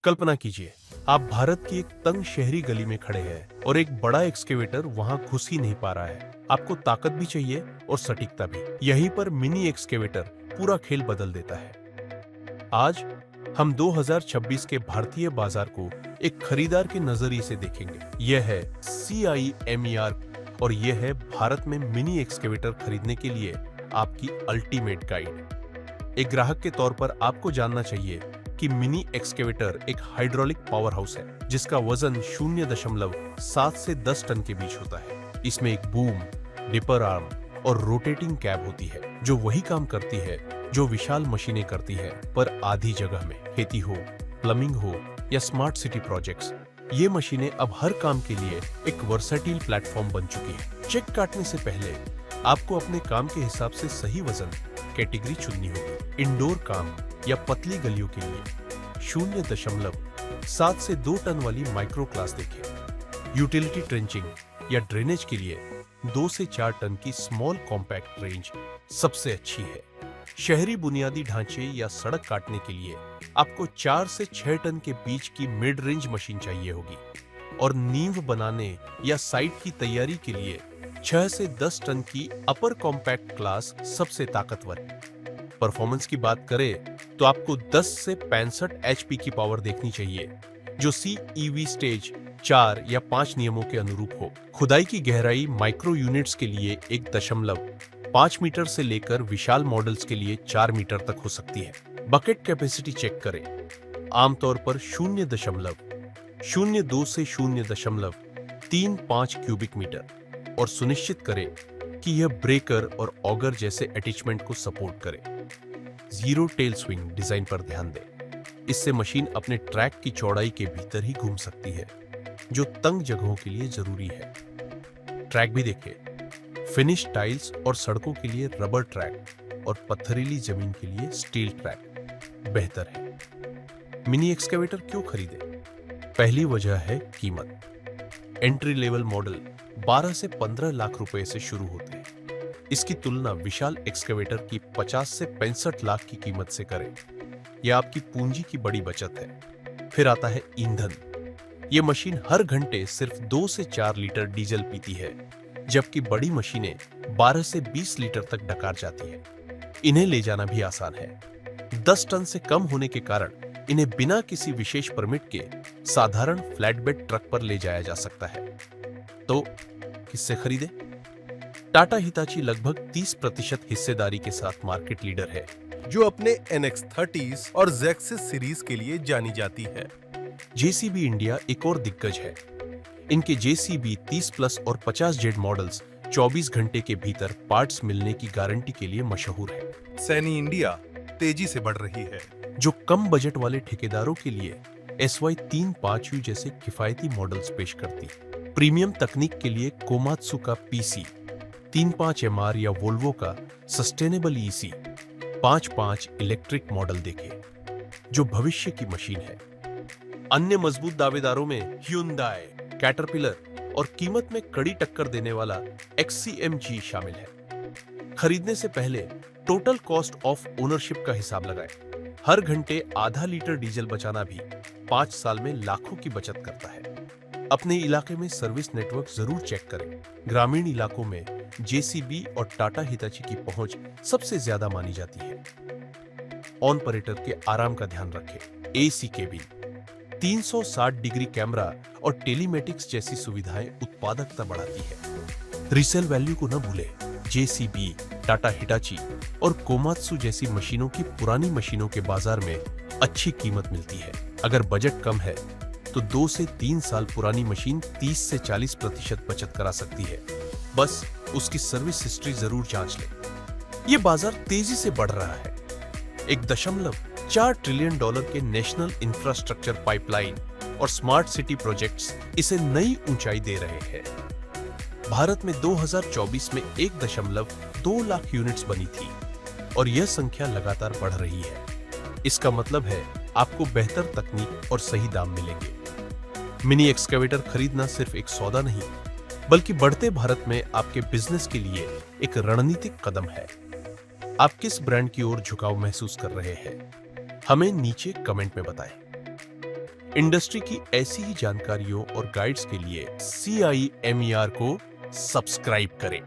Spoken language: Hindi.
कल्पना कीजिए, आप भारत की एक तंग शहरी गली में खड़े हैं और एक बड़ा एक्सकेवेटर वहां घुस ही नहीं पा रहा है। आपको ताकत भी चाहिए और सटीकता भी। यहीं पर मिनी एक्सकेवेटर पूरा खेल बदल देता है। आज हम 2026 के भारतीय बाजार को एक खरीदार के नजरिए से देखेंगे। यह है CIMER और यह है भारत में मिनी एक्सकेवेटर खरीदने के लिए आपकी अल्टीमेट गाइड। एक ग्राहक के तौर पर आपको जानना चाहिए कि मिनी एक्सकेवेटर एक हाइड्रोलिक पावर हाउस है जिसका वजन 0.7 से 10 टन के बीच होता है। इसमें एक बूम, डिपर आर्म और रोटेटिंग कैब होती है जो वही काम करती है जो विशाल मशीनें करती है, पर आधी जगह में। खेती हो, प्लम्बिंग हो या स्मार्ट सिटी प्रोजेक्ट्स, ये मशीनें अब हर काम के लिए एक वर्सेटाइल प्लेटफॉर्म बन चुकी है। चेक काटने से पहले आपको अपने काम के हिसाब से सही वजन कैटेगरी चुननी होगी। इंडोर काम या पतली गलियों के लिए 0.7 से 2 टन वाली माइक्रो क्लास देखें। यूटिलिटी ट्रेंचिंग या ड्रेनेज के लिए 2 से 4 टन की स्मॉल कॉम्पैक्ट रेंज सबसे अच्छी है। शहरी बुनियादी ढांचे या सड़क काटने के लिए आपको 4 से 6 टन के बीच की मिड रेंज मशीन चाहिए होगी और नींव बनाने या साइट की तैयारी के लिए 6 से 10 टन की अपर कॉम्पैक्ट क्लास सबसे ताकतवर है। परफॉर्मेंस की बात करें तो आपको 10 से 65 HP की पावर देखनी चाहिए जो CEV स्टेज 4 या 5 नियमों के अनुरूप हो। खुदाई की गहराई माइक्रो यूनिट्स के लिए 1.5 मीटर से लेकर विशाल मॉडल्स के लिए 4 मीटर तक हो सकती है। बकेट कैपेसिटी चेक करें। आमतौर पर 0.02 से 0.35 क्यूबिक मीटर और सुनिश्चित करें कि यह ब्रेकर और ऑगर जैसे अटैचमेंट को सपोर्ट करे। जीरो टेल स्विंग डिजाइन पर ध्यान दें। इससे मशीन अपने ट्रैक की चौड़ाई के भीतर ही घूम सकती है जो तंग जगहों के लिए जरूरी है। ट्रैक भी देखें। फिनिश टाइल्स और सड़कों के लिए रबर ट्रैक और पत्थरीली जमीन के लिए स्टील ट्रैक बेहतर है। मिनी एक्सकेवेटर क्यों खरीदें? पहली वजह है कीमत। एंट्री लेवल मॉडल 12 से 15 लाख रुपए से शुरू होते हैं। इसकी तुलना विशाल एक्सकेवेटर की 50 से 65 लाख की कीमत से करें। यह आपकी पूंजी की बड़ी बचत है। फिर आता है ईंधन। यह मशीन हर घंटे सिर्फ 2 से 4 लीटर डीजल पीती है, जबकि बड़ी मशीनें 12 से 20 लीटर तक डकार जाती है। इन्हें ले जाना भी आसान है। 10 टन से कम होने के कारण इन्हें बिना किसी विशेष परमिट के साधारण फ्लैटबेड ट्रक पर ले जाया जा सकता है। तो किससे खरीदें? टाटा हिताची लगभग 30% हिस्सेदारी के साथ मार्केट लीडर है, जो अपने NX30 और Zexis सीरीज के लिए जानी जाती है। JCB इंडिया एक और दिग्गज है। इनके JCB 30+ और 50Z मॉडल्स 24 घंटे के भीतर पार्ट्स मिलने की गारंटी के लिए मशहूर है। सैनी इंडिया तेजी से बढ़ रही है, जो कम बजट वाले ठेकेदारों के लिए SY35U जैसे किफायती मॉडल्स पेश करती है। प्रीमियम तकनीक के लिए कोमात्सु का PC 35MR या वोल्वो का सस्टेनेबल EC 55 इलेक्ट्रिक मॉडल देखें, जो भविष्य की मशीन है। अन्य मजबूत दावेदारों में Hyundai, कैटरपिलर और कीमत में कड़ी टक्कर देने वाला XCMG शामिल है। खरीदने से पहले टोटल कॉस्ट ऑफ ओनरशिप का हिसाब लगाएं। हर घंटे आधा लीटर डीजल बचाना भी 5 साल में लाखों की बचत करता है। अपने इलाके में सर्विस नेटवर्क जरूर चेक करें। ग्रामीण इलाकों में JCB और टाटा हिताची की पहुंच सबसे ज्यादा मानी जाती है। ऑन परेटर के आराम का ध्यान रखें। AC केबिन, 360 डिग्री कैमरा और टेलीमेटिक्स जैसी सुविधाएं उत्पादकता बढ़ाती है। रीसेल वैल्यू को न भूलें। JCB, टाटा हिटाची और कोमात्सु जैसी मशीनों की पुरानी मशीनों के बाजार में अच्छी कीमत मिलती है। अगर बजट कम है तो 2 से 3 साल पुरानी मशीन 30 से 40% बचत करा सकती है। बस उसकी सर्विस हिस्ट्री जरूर जांच लें। यह बाजार तेजी से बढ़ रहा है। $1.4 ट्रिलियन के नेशनल इंफ्रास्ट्रक्चर पाइपलाइन और स्मार्ट सिटी प्रोजेक्ट्स इसे नई ऊंचाई दे रहे हैं। भारत में 2024 में 1.2 लाख यूनिट्स बनी थी और यह संख्या लगातार बढ़ रही है। इसका मतलब है आपको बेहतर तकनीक और सही दाम मिलेंगे। मिनी एक्सकेवेटर खरीदना सिर्फ एक सौदा नहीं, बल्कि बढ़ते भारत में आपके बिजनेस के लिए एक रणनीतिक कदम है। आप किस ब्रांड की ओर झुकाव महसूस कर रहे हैं? हमें नीचे कमेंट में बताएं। इंडस्ट्री की ऐसी ही जानकारियों और गाइड्स के लिए CIMER को सब्सक्राइब करें।